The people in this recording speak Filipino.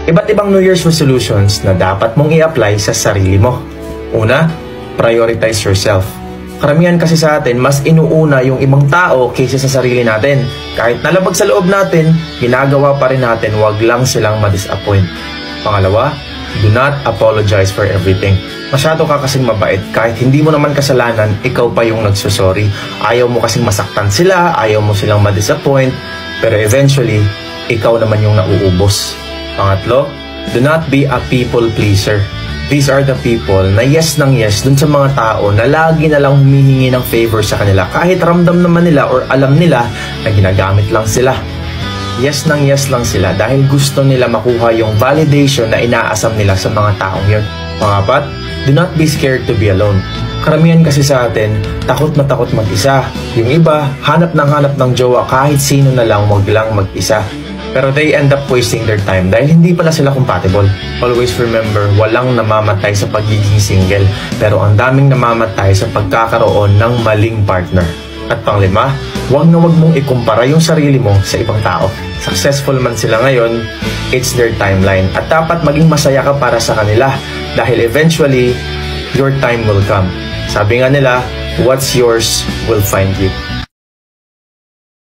Iba't ibang New Year's resolutions na dapat mong i-apply sa sarili mo. Una, prioritize yourself. Karamihan kasi sa atin, mas inuuna yung ibang tao kaysa sa sarili natin. Kahit nalabag sa loob natin, ginagawa pa rin natin, wag lang silang ma-disappoint. Pangalawa, do not apologize for everything. Masyado ka kasing mabait, kahit hindi mo naman kasalanan, ikaw pa yung nagsusorry. Ayaw mo kasing masaktan sila, ayaw mo silang ma-disappoint, pero eventually, ikaw naman yung nauubos. Pangatlo, do not be a people pleaser. These are the people na yes ng yes dun sa mga tao na lagi na lang humihingi ng favor sa kanila kahit ramdam naman nila or alam nila na ginagamit lang sila. Yes ng yes lang sila dahil gusto nila makuha yung validation na inaasam nila sa mga taong yun. Pangapat, do not be scared to be alone. Karamihan kasi sa atin, takot na takot mag-isa. Yung iba, hanap ng jowa kahit sino na lang, wag lang mag-isa. Pero they end up wasting their time dahil hindi pala sila compatible. Always remember, walang namamatay sa pagiging single, pero ang daming namamatay sa pagkakaroon ng maling partner. At panglima, wag na wag mong ikumpara yung sarili mo sa ibang tao. Successful man sila ngayon, it's their timeline. At dapat maging masaya ka para sa kanila dahil eventually, your time will come. Sabi nga nila, what's yours will find you.